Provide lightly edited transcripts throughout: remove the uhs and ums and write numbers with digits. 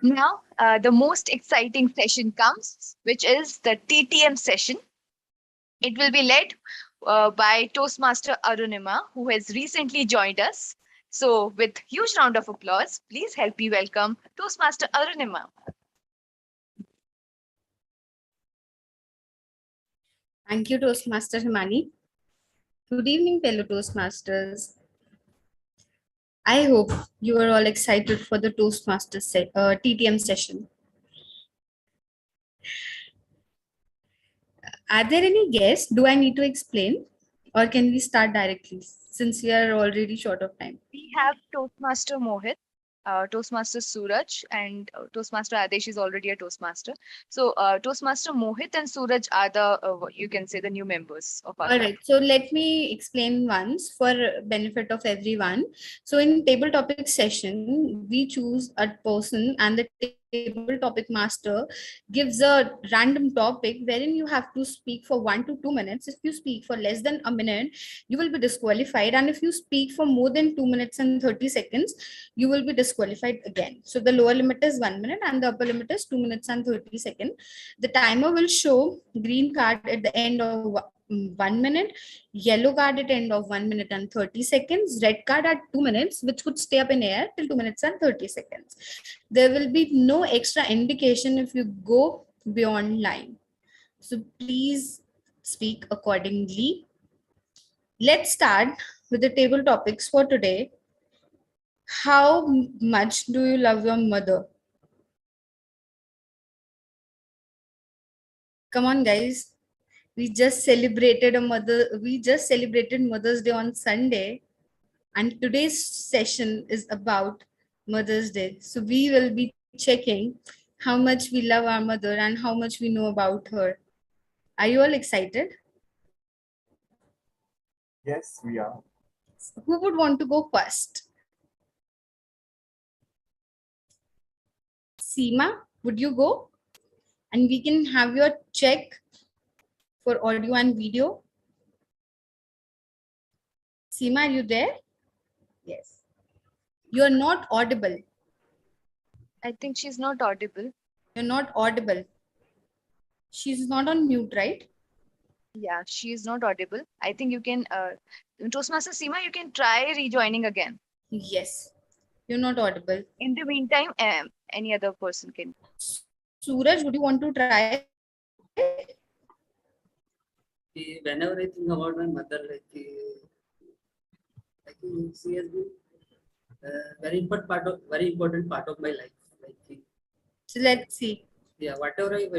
Now, the most exciting session comes, which is the TTM session. It will be led by Toastmaster Arunima, who has recently joined us. So, with huge round of applause, please help me welcome Toastmaster Arunima. Thank you, Toastmaster Himani. Good evening, fellow Toastmasters. I hope you are all excited for the TTM session. Are there any guests? Do I need to explain? Or can we start directly since we are already short of time? We have Toastmaster Mohit, Toastmaster Suraj, and Toastmaster Adesh is already a Toastmaster. So, Toastmaster Mohit and Suraj are the, you can say, the new members of our All club. right, so let me explain once for benefit of everyone. So in table topic session, we choose a person and the table topic master gives a random topic wherein you have to speak for 1 to 2 minutes. If you speak for less than a minute, you will be disqualified. And if you speak for more than 2 minutes and 30 seconds, you will be disqualified again. So the lower limit is 1 minute and the upper limit is 2 minutes and 30 seconds. The timer will show green card at the end of 1 minute, yellow card at end of 1 minute and 30 seconds, red card at 2 minutes, which could stay up in air till 2 minutes and 30 seconds. There will be no extra indication if you go beyond line. So please speak accordingly. Let's start with the table topics for today. How much do you love your mother? Come on, guys. We just celebrated Mother's Day on Sunday. And today's session is about Mother's Day. So we will be checking how much we love our mother and how much we know about her. Are you all excited? Yes, we are. Who would want to go first? Seema, would you go? And we can have your check for audio and video. Seema, are you there? Yes. You're not audible. I think she's not audible. You're not audible. She's not on mute, right? Yeah, she is not audible. I think you can, Toastmaster Seema, you can try rejoining again. Yes. You're not audible. In the meantime, any other person can. Suraj, would you want to try? Whenever I think about my mother, she has been very important part of my life. So let's see. Yeah, whatever I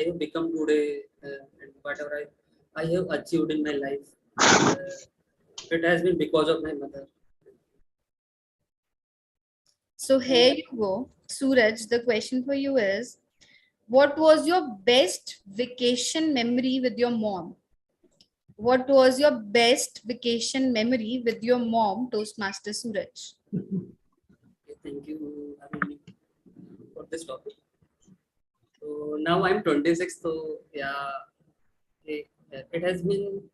have become today, and whatever I have achieved in my life, it has been because of my mother. So here you go. Suraj, the question for you is, what was your best vacation memory with your mom? What was your best vacation memory with your mom, Toastmaster Suraj? Okay, thank you, Arun, for this topic. So now I'm 26, so yeah, it has been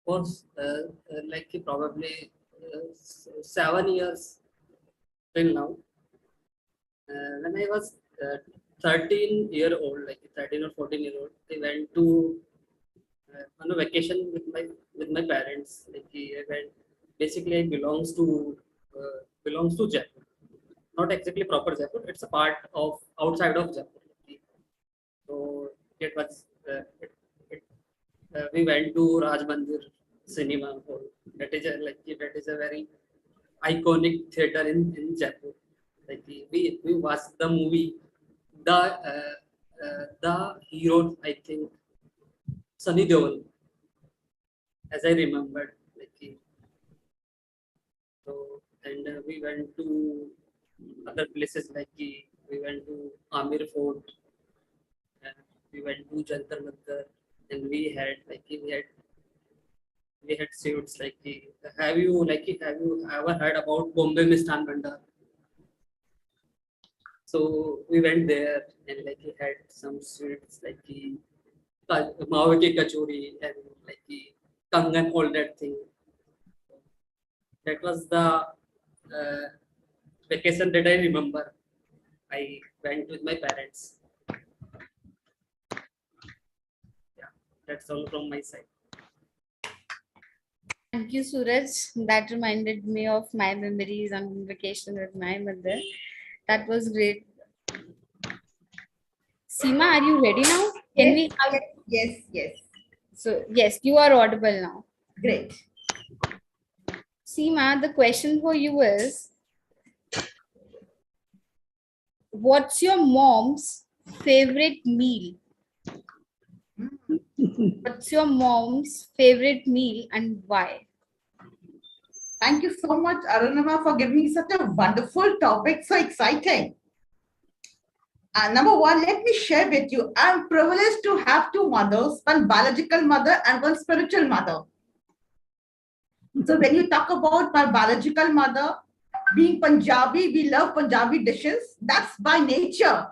for probably 7 years till now. When I was 13-year-old, like 13 or 14-year-old, I went to on a vacation with my parents. I went. Basically, I belongs to Jaipur. Not exactly proper Jaipur. It's a part of outside of Jaipur. So it was. We went to Raj Mandir Cinema Hall. That is a very iconic theater in Jaipur. We watched the movie. The hero, I think, Sunny Deol, as I remembered. And we went to other places we went to Amir Fort, and we went to Jantar Mantar, and we had sweets have you ever heard about Bombay Mistan Bhandar? So we went there and we had some sweets mawa ki kachori and kangan, all that thing. That was the vacation that I remember. I went with my parents. Yeah, that's all from my side. Thank you, Suraj. That reminded me of my memories on vacation with my mother. That was great. Seema, are you ready now? Can we have... Yes. So, yes, you are audible now. Great. Seema, the question for you is, what's your mom's favorite meal? What's your mom's favorite meal and why? Thank you so much, Arunama, for giving me such a wonderful topic. So exciting. Number one, let me share with you. I'm privileged to have two mothers, one biological mother and one spiritual mother. So when you talk about my biological mother, being Punjabi, we love Punjabi dishes. That's by nature,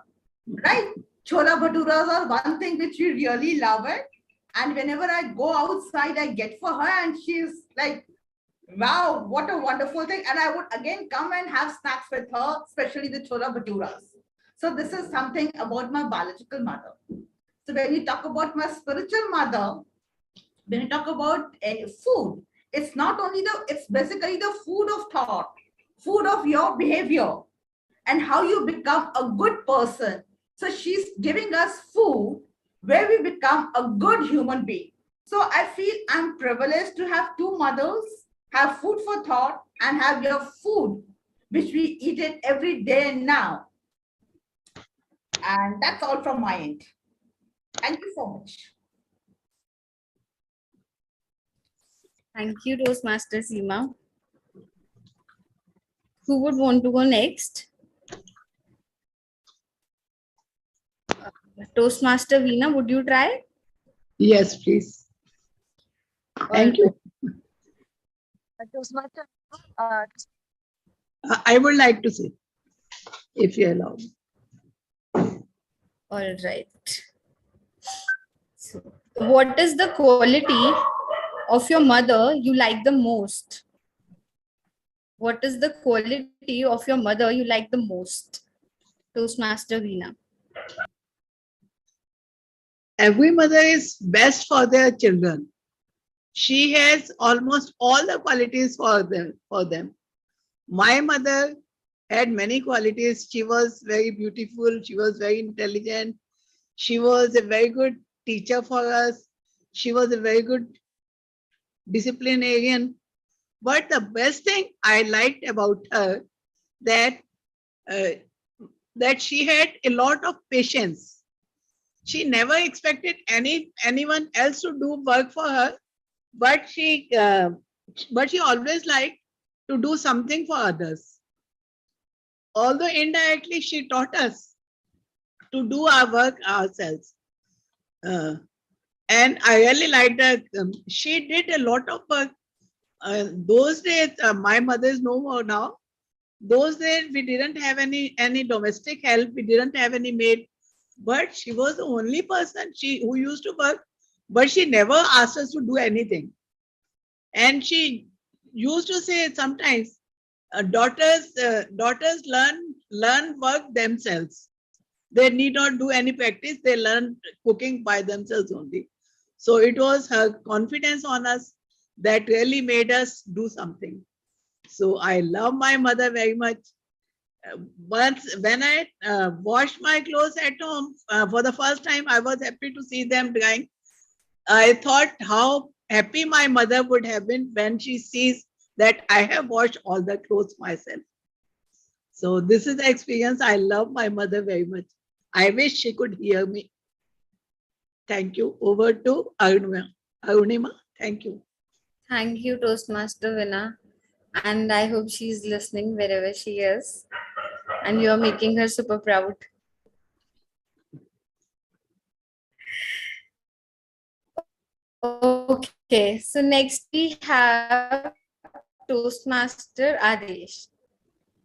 right? Chola bhaturas are one thing which we really love it. And whenever I go outside, I get for her and she's like, wow, what a wonderful thing. And I would again come and have snacks with her, especially the chola bhaturas. So this is something about my biological mother. So when you talk about my spiritual mother, when you talk about food, it's not only it's basically the food of thought, food of your behavior and how you become a good person. So she's giving us food where we become a good human being. So I feel I'm privileged to have two mothers, have food for thought and have your food, which we eat it every day and now. And that's all from my end. Thank you so much. Thank you, Toastmaster Seema. Who would want to go next? Toastmaster Veena, would you try? Yes, please. Thank you. Toastmaster, I would like to say, if you allow me. All right. So, what is the quality of your mother you like the most? What is the quality of your mother you like the most? Toastmaster Veena. Every mother is best for their children. She has almost all the qualities for them. My mother had many qualities. She was very beautiful. She was very intelligent. She was a very good teacher for us. She was a very good disciplinarian. But the best thing I liked about her that she had a lot of patience. She never expected anyone else to do work for her, but she always liked to do something for others. Although indirectly she taught us to do our work ourselves. And I really liked her. She did a lot of work. Those days, my mother is no more now. Those days we didn't have any domestic help. We didn't have any maid. But she was the only person who used to work, but she never asked us to do anything. And she used to say sometimes, daughters learn work themselves. They need not do any practice. They learn cooking by themselves only. So it was her confidence on us that really made us do something. So I love my mother very much. Once when I washed my clothes at home for the first time, I was happy to see them drying. I thought how happy my mother would have been when she sees that I have washed all the clothes myself. So this is the experience. I love my mother very much. I wish she could hear me. Thank you. Over to Arunima. Thank you. Thank you, Toastmaster Veena. And I hope she's listening wherever she is. And you're making her super proud. Okay, so next we have Toastmaster Adesh.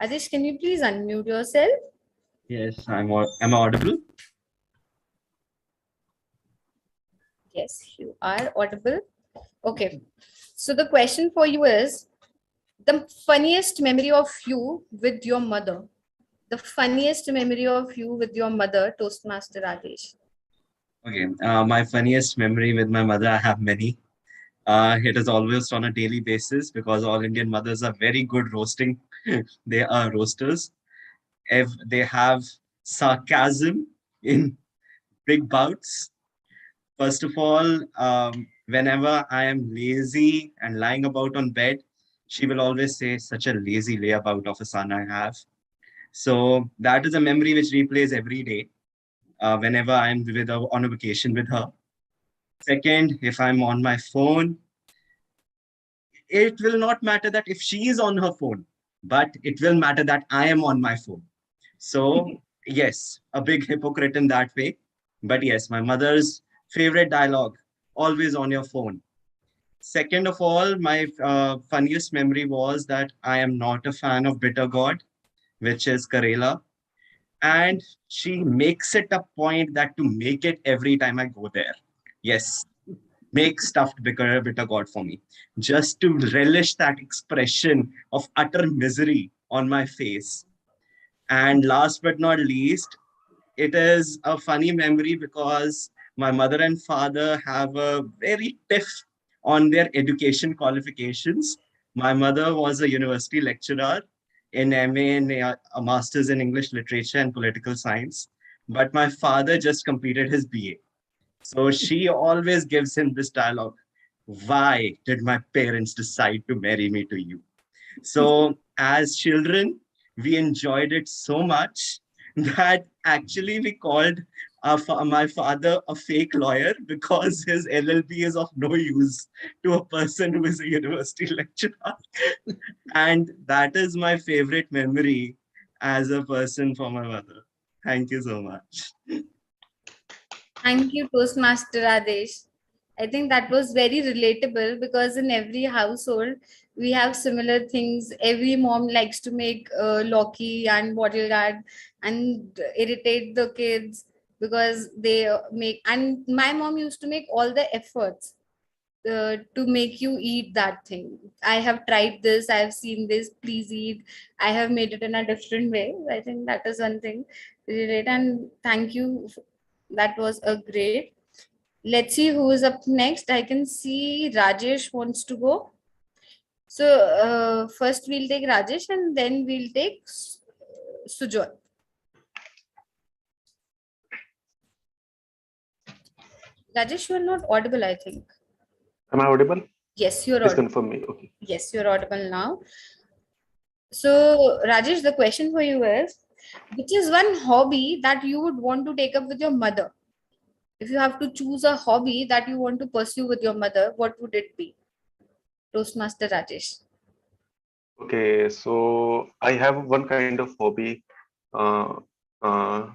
Adesh, can you please unmute yourself? Yes, am I audible? Yes, you are audible. Okay, so the question for you is the funniest memory of you with your mother. The funniest memory of you with your mother, Toastmaster Rajesh. Okay, my funniest memory with my mother, I have many. It is always on a daily basis because all Indian mothers are very good roasting. They are roasters. If they have sarcasm in big bouts. First of all, whenever I am lazy and lying about on bed, she will always say, "Such a lazy layabout of a son I have." So that is a memory which replays every day whenever I'm with her, on a vacation with her. Second, if I'm on my phone, it will not matter that if she is on her phone, but it will matter that I am on my phone. So, yes, a big hypocrite in that way. But yes, my mother's favorite dialogue, always on your phone. Second of all, my funniest memory was that I am not a fan of bitter gourd, which is Karela. And she makes it a point that to make it every time I go there. Yes, make stuffed bitter gourd for me, just to relish that expression of utter misery on my face. And last but not least, it is a funny memory because my mother and father have a very tiff on their education qualifications. My mother was a university lecturer in MA and a master's in English literature and political science, but my father just completed his BA. So she always gives him this dialogue: "Why did my parents decide to marry me to you?" So as children, we enjoyed it so much that actually we called my father a fake lawyer because his LLB is of no use to a person who is a university lecturer. And that is my favorite memory as a person for my mother. Thank you so much. Thank you, Toastmaster Rajesh. I think that was very relatable because in every household we have similar things. Every mom likes to make Loki and bottle guard and irritate the kids because they make. And my mom used to make all the efforts to make you eat that thing. I have tried this. I have seen this. Please eat. I have made it in a different way. I think that is one thing. Relate, and thank you. That was a great. Let's see who is up next. I can see Rajesh wants to go. So first we'll take Rajesh and then we'll take Sujoy. Rajesh, you are not audible, I think. Am I audible? Yes, you're Please audible. confirm me. Okay. Yes, you're audible now. So Rajesh, the question for you is, which is one hobby that you would want to take up with your mother? If you have to choose a hobby that you want to pursue with your mother, what would it be? Toastmaster Rajesh. Okay. So I have one kind of hobby. Uh, uh,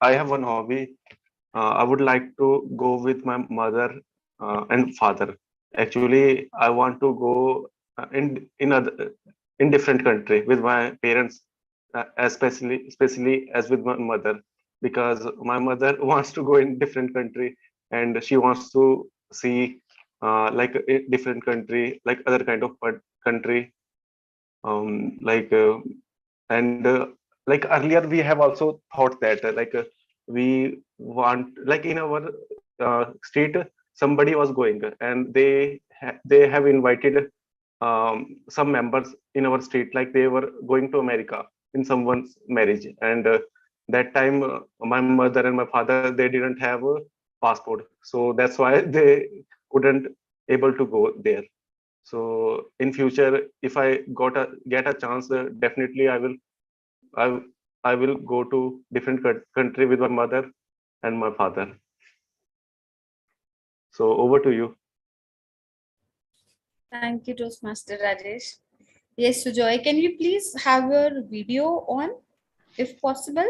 I have one hobby. I would like to go with my mother and father. Actually, I want to go in different country with my parents, especially as with my mother, because my mother wants to go in different country and she wants to see like a different country, like other kind of country, like and like earlier we have also thought that we want, like in our state somebody was going and they have invited some members in our state, like they were going to America in someone's marriage, and that time my mother and my father, they didn't have a passport, so that's why they couldn't able to go there. So in future, if I get a chance, definitely I, I will go to different country with my mother and my father. So over to you. Thank you, Toastmaster Rajesh. Yes, Sujoy, can you please have your video on, if possible?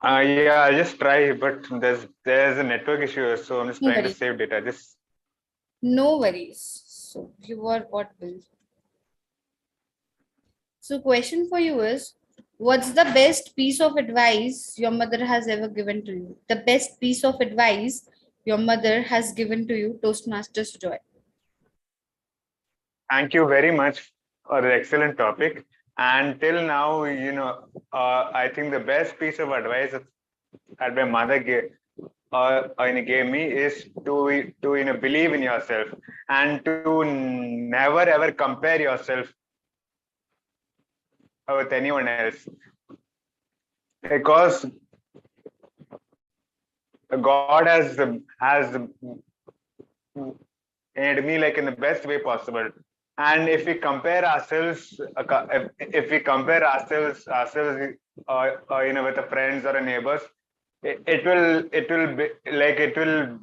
Yeah, I just try, but there's a network issue, so I'm just No trying to worries. save data. Just No worries. So you are audible. So question for you is, what's the best piece of advice your mother has ever given to you? The best piece of advice your mother has given to you, Toastmaster Sujoy. thank you very much an excellent topic. And till now, I think the best piece of advice that my mother gave me is to believe in yourself and to never ever compare yourself with anyone else, because God has made me like in the best way possible. And if we compare ourselves, if we compare ourselves, with the friends or the neighbors, it will be like it will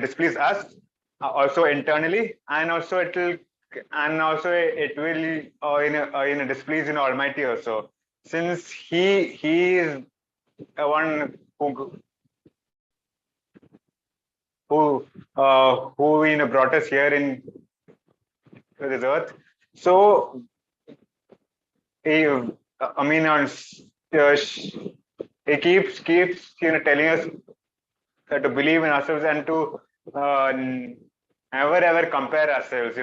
displease us also internally, and also it will displease in Almighty also, since He is the one who brought us here in this earth. So he, I mean, he keeps telling us to believe in ourselves and to never ever compare ourselves,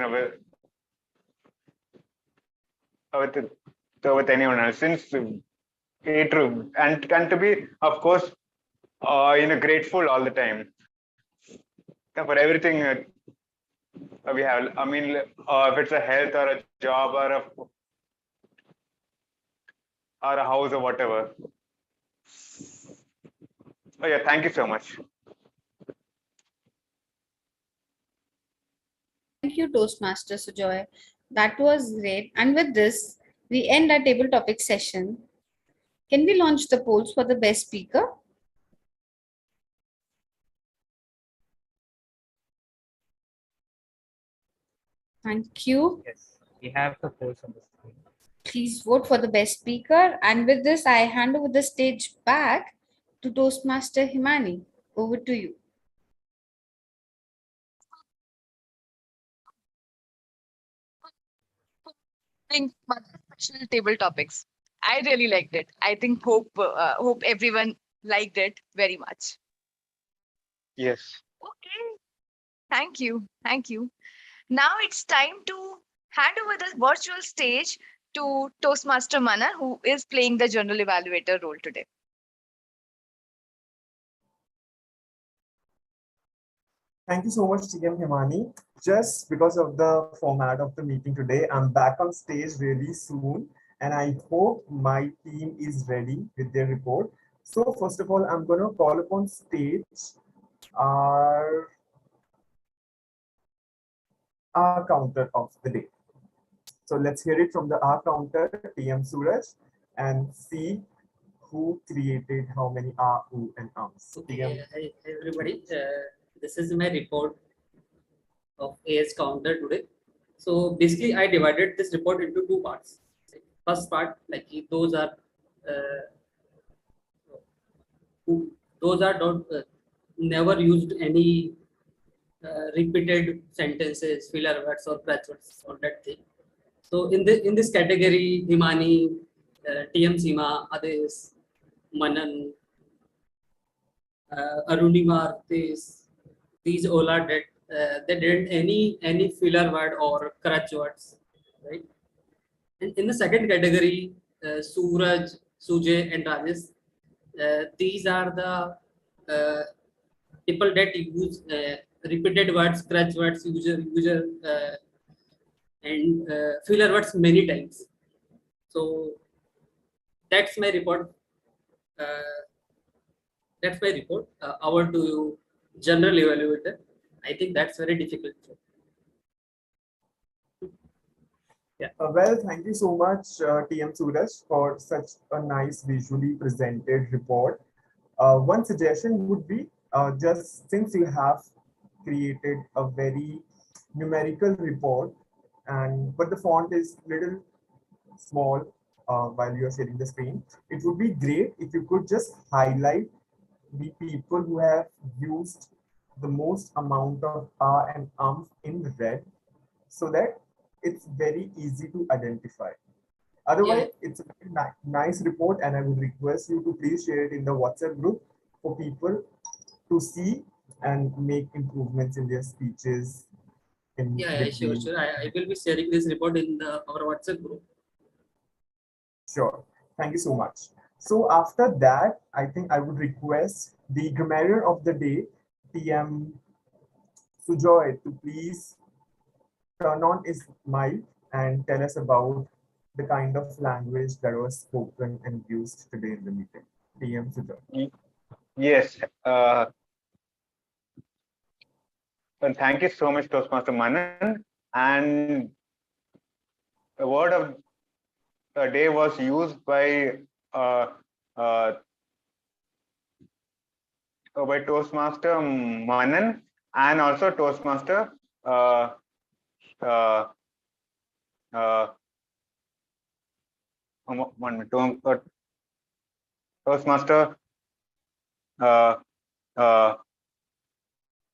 with anyone else. Since it and to be, of course, grateful all the time for everything we have. I mean, if it's a health or a job or a house or whatever. Oh yeah, thank you so much. Thank you, Toastmaster Sujoy. That was great. And with this, we end our table topic session. Can we launch the polls for the best speaker? Thank you. Yes, we have the polls on the screen. Please vote for the best speaker. And with this, I hand over the stage back to Toastmaster Himani. Over to you. Special table topics. I really liked it. I think hope everyone liked it very much. Yes. Okay. Thank you. Thank you. Now it's time to hand over the virtual stage to Toastmaster Mana, who is playing the general evaluator role today. Thank you so much, TM Himani. Just because of the format of the meeting today, I'm back on stage really soon, and I hope my team is ready with their report. So first of all, I'm going to call upon stage our counter of the day. So let's hear it from the R counter, TM Suraj, and see who created how many R, U, and Ums. Okay, hi everybody. This is my report of AS counter today. So basically, I divided this report into two parts. First part, like those are not never used any repeated sentences, filler words, or patch words, or that thing. So in this category, Himani, TM Seema, others, Manan, Arunima, these all are dead. They didn't any filler word or crutch words, right? And in the second category, Suraj, Sujay, and Rajesh, these are the people that use repeated words, crutch words, user and filler words many times. So that's my report. That's my report. Over to you, general evaluator. I think that's very difficult. Yeah. Well, thank you so much, TM Suraj, for such a nice visually presented report. One suggestion would be just since you have created a very numerical report, but the font is little small while you're sharing the screen, it would be great if you could just highlight the people who have used the most amount of R and in red, so that it's very easy to identify. Otherwise, it's a very nice report, and I would request you to please share it in the WhatsApp group for people to see and make improvements in their speeches Yeah, sure, sure. I will be sharing this report in our WhatsApp group. Sure. Thank you so much. So after that, I think I would request the grammarian of the day, TM Sujoy, to please turn on his mic and tell us about the kind of language that was spoken and used today in the meeting. TM Sujoy. Yes. And thank you so much, Toastmaster Manan. And the word of the day was used by Toastmaster Manan and also Toastmaster uh, uh, uh, 1 minute, Toastmaster uh, uh,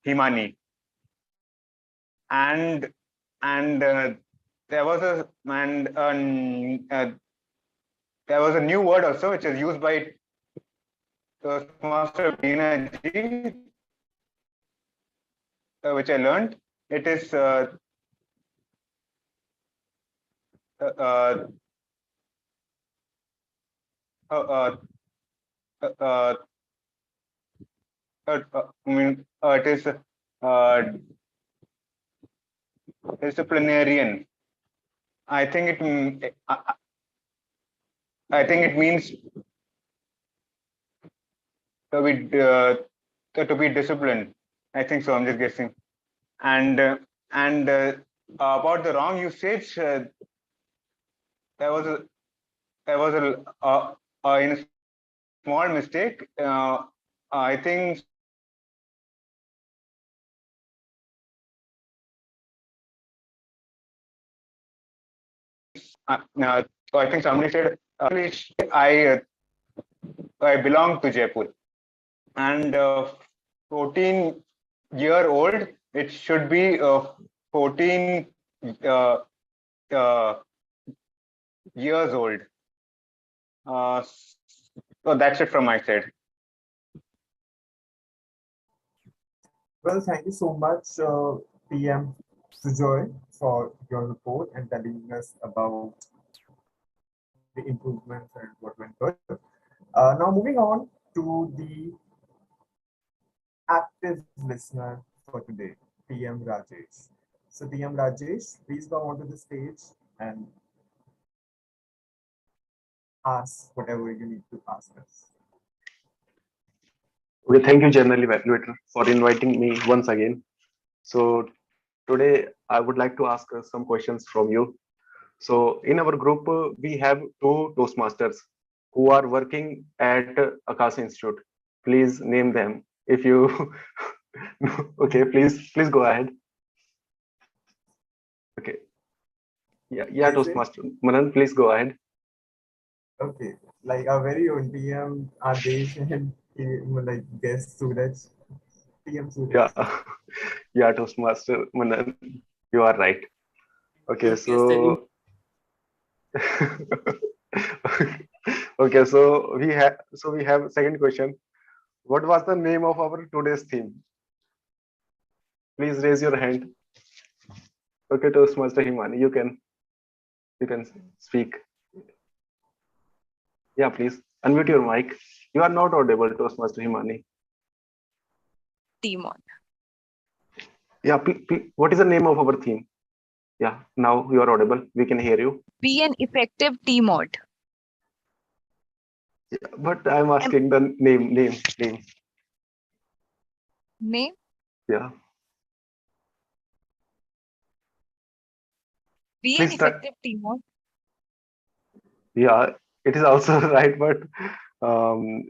Himani, and there was a there was a new word also which is used by Toastmaster Veena ji, which I learned. It is I mean, it is disciplinarian. I think I think it means to be disciplined. I think so. I'm just guessing. And about the wrong usage, there was in a small mistake. I think I think somebody said I belong to Jaipur, and 14-year-old, it should be 14 years old. So that's it from my side. Well, thank you so much, PM Sujoy, for your report and telling us about the improvements and what went good. Now moving on to the active listener for today, TM Rajesh. So TM Rajesh, please come onto the stage and ask whatever you need to ask us. Okay, thank you, General Evaluator, for inviting me once again. So today I would like to ask some questions from you. So in our group, we have two Toastmasters who are working at Akasa Institute. Please name them. If you okay, please go ahead. Okay. Yeah, Toastmaster Manan, please go ahead. Okay, like our very own TM Adesh and like guest Suraj. TM Suraj. Yeah, Toastmaster Manan, you are right. Okay, so okay, so we have second question. What was the name of our today's theme? Please raise your hand. Okay, Toastmaster Himani, you can speak. Yeah, please unmute your mic. You are not audible, Toastmaster Himani. TMOD. Yeah, what is the name of our theme? Yeah, now you are audible. We can hear you. Be an effective TMOD. Yeah, but I'm asking the name. Name? Yeah. Be an effective TMOD. Yeah, it is also right, but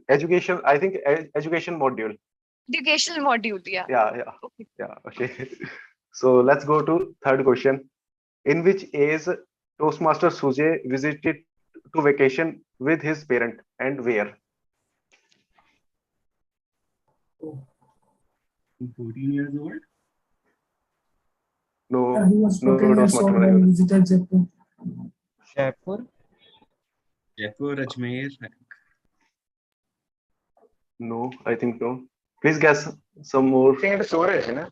education, I think education module. Educational module, yeah. Yeah. Okay. Yeah, okay. So let's go to third question. In which age Toastmaster Sujay visited to vacation with his parent and where? 14 years old? No, he was no, 14 years old when he visited Jaipur. Jaipur, Ajmer. No, I think no. Please guess some more. I think it's Suraj, na?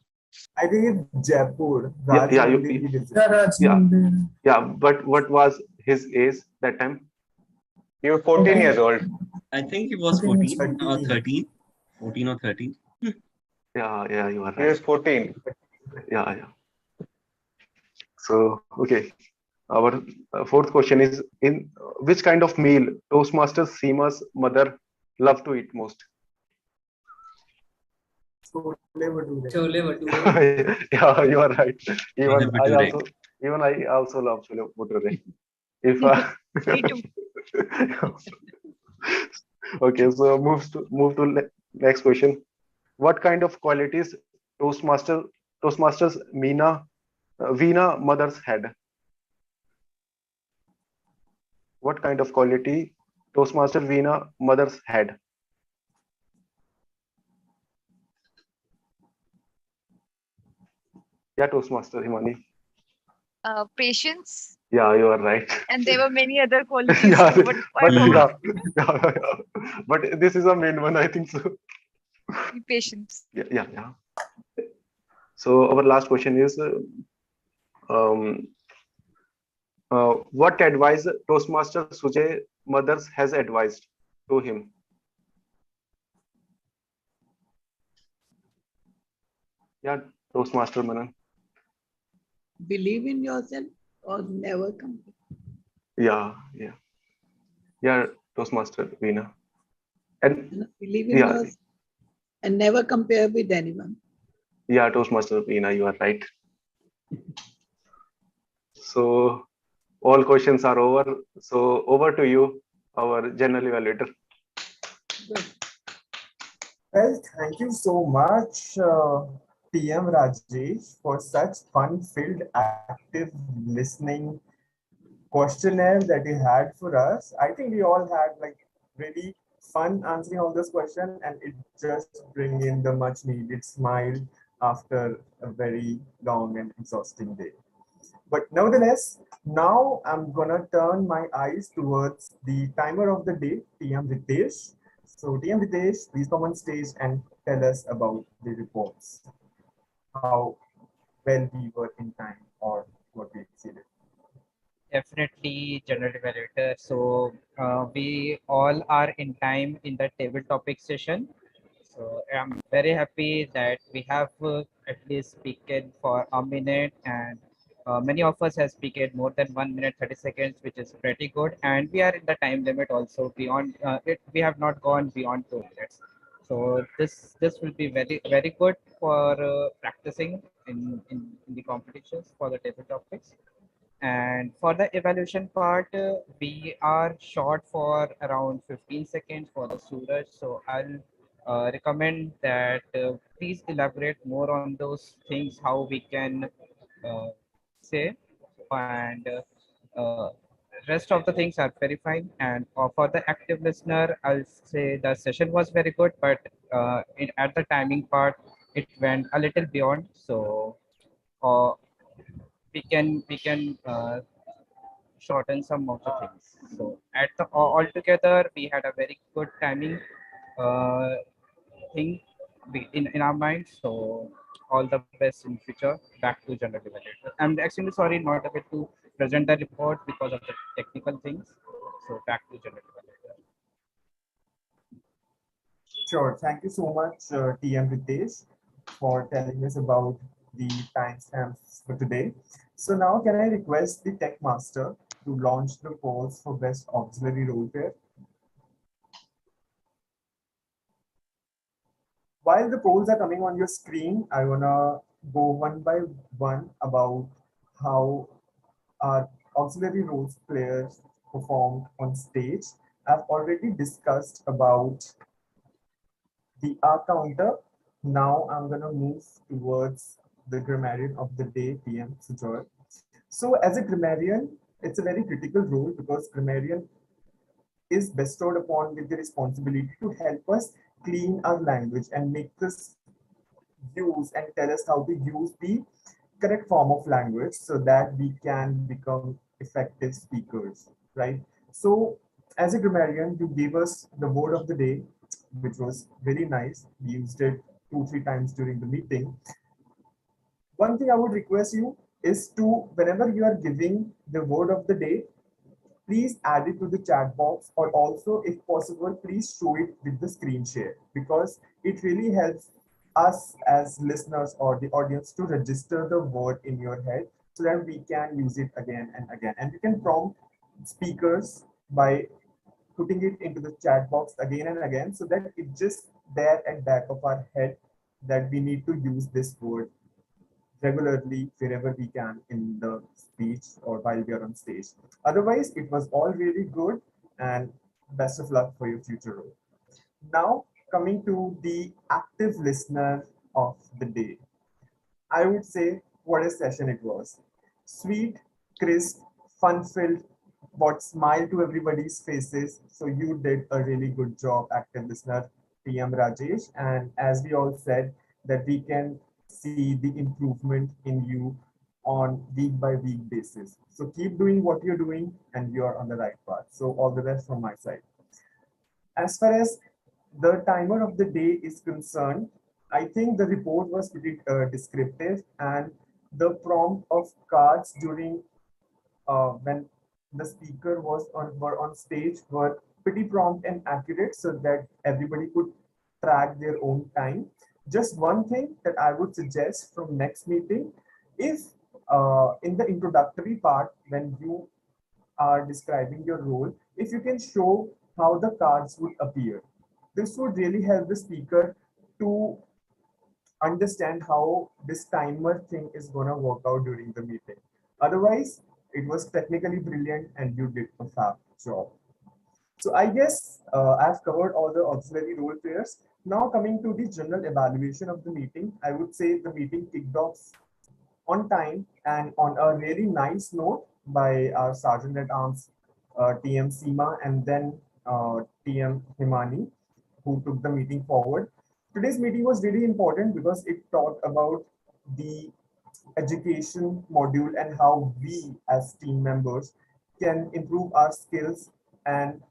I think it's Jaipur. Yeah, yeah, Rajahmundry he visited. Yeah, Raj yeah, Mandir. yeah. But what was his age that time? He was 14 years old. I think he I was think it's 14 or 13. 13. 14 or 13. Yeah, yeah, you are He was right. 14. Yeah, yeah. So, okay. Our fourth question is, in which kind of meal Toastmasters Seema's mother love to eat most? Chole Bhature. Chole Bhature. Yeah, you are right. Chole bhature. Even I also love chole bhature. If Me too. okay, so move to next question. What kind of qualities Toastmasters Veena mothers had? What kind of quality Toastmaster Veena mothers had? Yeah, Toastmaster Himani. Patience, Yeah, you are right. and there were many other qualities Yeah, too, but I but forgot. yeah, yeah, but this is a main one, I think so. Patience. Yeah, yeah, yeah. So our last question is, um, what advice Toastmaster Sujay mothers has advised to him? Yeah, Toastmaster Manan. Believe in yourself or never compare. Yeah, yeah, yeah, Toastmaster Veena. And Believe in yeah, yourself and never compare with anyone. yeah, Toastmaster Veena, you are right. So all questions are over. So over to you, our general evaluator. Good. Well, thank you so much, TM Rajesh, for such fun-filled, active listening questionnaire that you had for us. I think we all had like really fun answering all those questions, and it just bring in the much needed smile after a very long and exhausting day. But nevertheless, now I'm gonna turn my eyes towards the timer of the day, TM Ritesh. So TM Ritesh, please come on stage and tell us about the reports, how well we were in time or what we exceeded. Definitely, General Evaluator. So we all are in time in the table topic session. So I'm very happy that we have at least speaked for a minute, and many of us have speaked more than 1 minute 30 seconds, which is pretty good. And we are in the time limit also beyond it. We have not gone beyond 2 minutes. So this will be very good for practicing in the competitions for the table topics. And for the evaluation part, we are short for around 15 seconds for the Suraj. So I'll recommend that please elaborate more on those things, how we can uh, say. And rest of the things are very fine. And for the active listener, I'll say the session was very good, but at the timing part, it went a little beyond. So uh, we can shorten some of the things. So at the altogether, we had a very good timing uh, thing in our minds. So all the best in future. Back to general evaluator. I'm extremely sorry not able to present the report because of the technical things. So back to general evaluator. Sure. Thank you so much, TM Ritesh, for telling us about the timestamps for today. So now can I request the Tech Master to launch the polls for best auxiliary role pair? While the polls are coming on your screen, I wanna go one by one about how our auxiliary roles players performed on stage. I've already discussed about the R counter. Now I'm gonna move towards the grammarian of the day, TM Sujoy. So as a grammarian, it's a very critical role because grammarian is bestowed upon with the responsibility to help us clean our language and make us use and tell us how to use the correct form of language so that we can become effective speakers, right? So as a grammarian, you gave us the word of the day, which was very nice. We used it 2-3 times during the meeting. One thing I would request you is to, whenever you are giving the word of the day, please add it to the chat box, or also if possible, please show it with the screen share, because it really helps us as listeners or the audience to register the word in your head so that we can use it again and again. And you can prompt speakers by putting it into the chat box again and again so that it's just there at back of our head that we need to use this word regularly wherever we can in the speech or while we are on stage. Otherwise, it was all really good, and best of luck for your future role. Now, coming to the active listener of the day, I would say what a session it was. Sweet, crisp, fun-filled, brought smile to everybody's faces. So you did a really good job, active listener, TM Rajesh. And as we all said, that we can see the improvement in you on week by week basis. So keep doing what you're doing and you're on the right path. So all the best from my side. As far as the timer of the day is concerned, I think the report was pretty descriptive, and the prompt of cards during when the speaker was were on stage were pretty prompt and accurate so that everybody could track their own time. Just one thing that I would suggest from next meeting, if in the introductory part, when you are describing your role, if you can show how the cards would appear. This would really help the speaker to understand how this timer thing is going to work out during the meeting. Otherwise, it was technically brilliant and you did a fab job. So I guess I've covered all the auxiliary role players. Now coming to the general evaluation of the meeting, I would say the meeting kicked off on time and on a really nice note by our Sergeant at Arms, TM Seema, and then TM Himani, who took the meeting forward. Today's meeting was really important because it talked about the education module and how we as team members can improve our skills and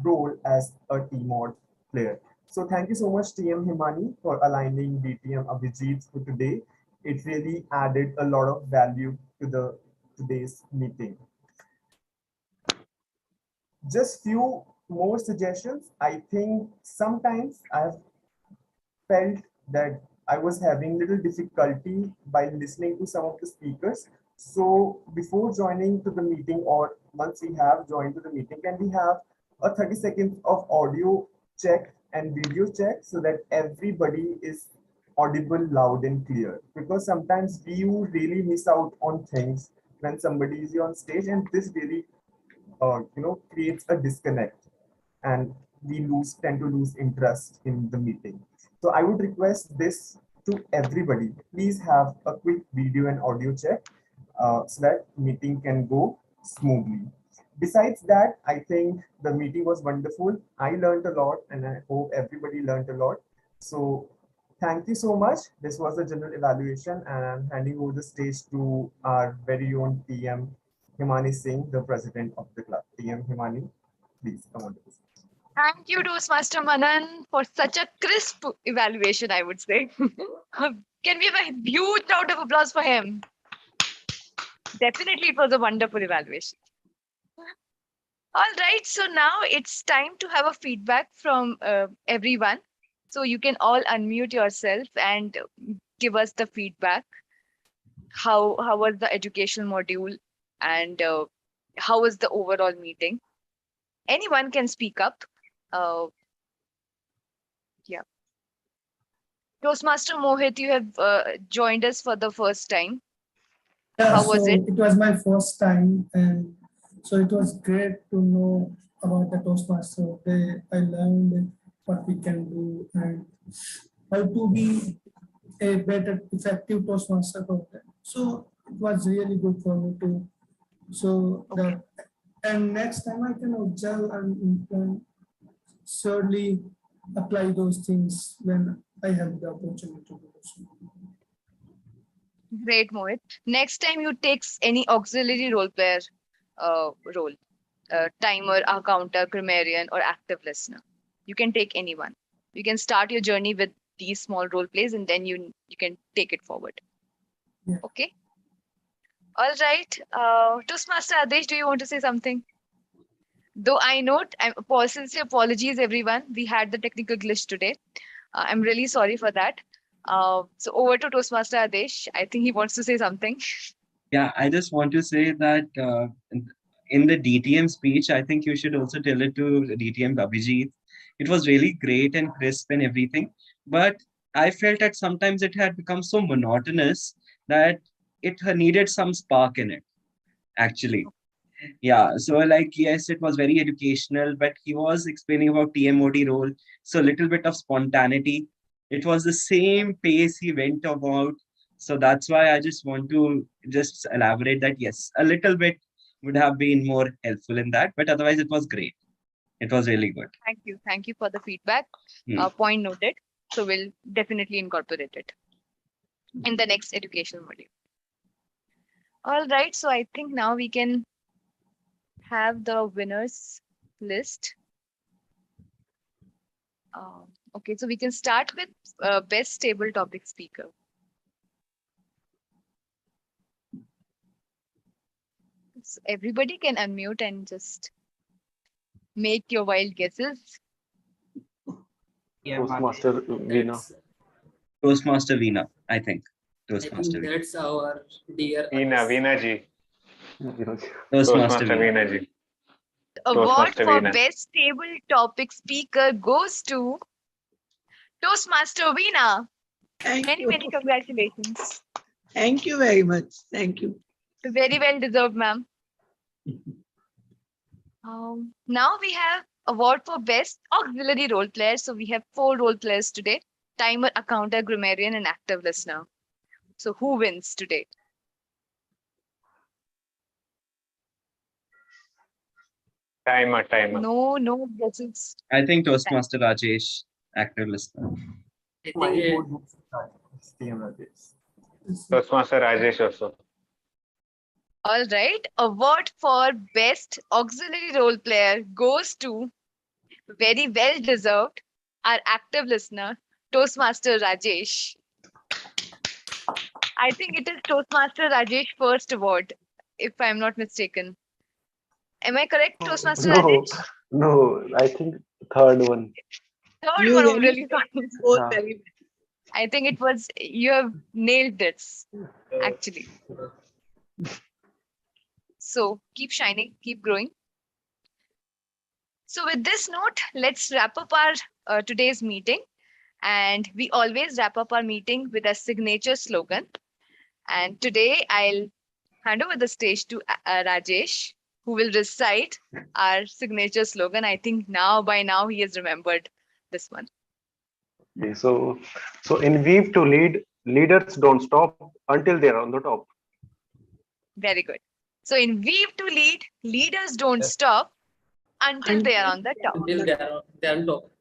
role as a TMOD player. So thank you so much, TM Himani, for aligning DTM Abhijit for today. It really added a lot of value to the today's meeting. Just few more suggestions. I think sometimes I've felt that I was having little difficulty by listening to some of the speakers. So before joining to the meeting, or once we have joined to the meeting, can we have a 30 seconds of audio check and video check so that everybody is audible, loud and clear? Because sometimes you really miss out on things when somebody is on stage, and this really creates a disconnect, and we tend to lose interest in the meeting. So I would request this to everybody. Please have a quick video and audio check so that meeting can go smoothly. Besides that, I think the meeting was wonderful. I learned a lot, and I hope everybody learned a lot. So thank you so much. This was the general evaluation, and I'm handing over the stage to our very own TM Himani Singh, the president of the club. TM Himani, please come on to this. Thank you, Toastmaster Manan, for such a crisp evaluation, I would say. Can we have a huge round of applause for him? Definitely, it was a wonderful evaluation. All right, so now it's time to have a feedback from everyone. So you can all unmute yourself and give us the feedback. How was the educational module, and how was the overall meeting? Anyone can speak up. Yeah. Toastmaster Mohit, you have joined us for the first time. Yeah, How was it? It was my first time, and so it was great to know about the Toastmaster. I learned what we can do and how to be a better, effective Toastmaster program. So it was really good for me to. So Okay. and next time I can observe and surely apply those things when I have the opportunity to do so. Great, Mohit. Next time you take any auxiliary role player role, timer, counter, grammarian, or active listener. You can take anyone. You can start your journey with these small role plays, and then you can take it forward. Yeah. Okay. All right. Toastmaster Adesh, do you want to say something? Though I know, sincere apologies, everyone. We had the technical glitch today. I'm really sorry for that. So over to Toastmaster Adesh. I think he wants to say something. Yeah, I just want to say that in the DTM speech, I think you should also tell it to DTM Abhijit. It was really great and crisp and everything, but I felt that sometimes it had become so monotonous that it needed some spark in it, actually. Yeah, so like, yes, it was very educational, but he was explaining about TMOD role, so a little bit of spontaneity. It was the same pace he went about. So that's why I just want to just elaborate that yes, a little bit would have been more helpful in that, but otherwise it was great. It was really good. Thank you. Thank you for the feedback. Hmm. Point noted. So we'll definitely incorporate it in the next educational module. All right. So I think now we can have the winners list. Okay, so we can start with best table topic speaker. So everybody can unmute and just make your wild guesses. Yeah, Toastmaster Veena. That's, Toastmaster Veena, I think. I Toastmaster think Veena. that's our dear Veena ji. Toastmaster Toastmaster Veena. Veena ji. Award Toastmaster for Veena. best table topic speaker goes to Toastmaster Veena. Thank Many, you. many congratulations. Thank you very much. Thank you. Very well deserved, ma'am. Now we have award for best auxiliary role player. So we have 4 role players today: timer, accounter, grammarian, and active listener. So who wins today? Timer. No guesses. I think Toastmaster Rajesh, active listener. I My think vote goes to TM Rajesh. Toastmaster Rajesh also. All right. Award for best auxiliary role player goes to, very well deserved, our active listener, Toastmaster Rajesh. I think it is Toastmaster Rajesh first award, if I'm not mistaken. Am I correct, Toastmaster No, Rajesh? no, I think third one. Third You one, I'm really really sorry. scored Yeah. very well. I think it was, you have nailed this, actually. So keep shining, keep growing. So with this note, let's wrap up our today's meeting. And we always wrap up our meeting with a signature slogan. And today I'll hand over the stage to Rajesh, who will recite our signature slogan. I think by now he has remembered this one. Okay, so in Weave to Lead, leaders don't stop until they are on the top. Very good. So in Weave to Lead, leaders don't stop until they are on the top. until they are on top.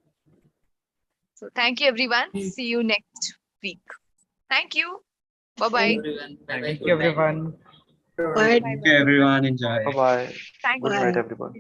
So thank you, everyone. See you next week. Thank you. Bye-bye. Thank you, everyone. Bye-bye. Thank Good you, night. everyone. Bye. Thank you, everyone. Enjoy. Bye bye. Thank Good you. night, Bye. everyone.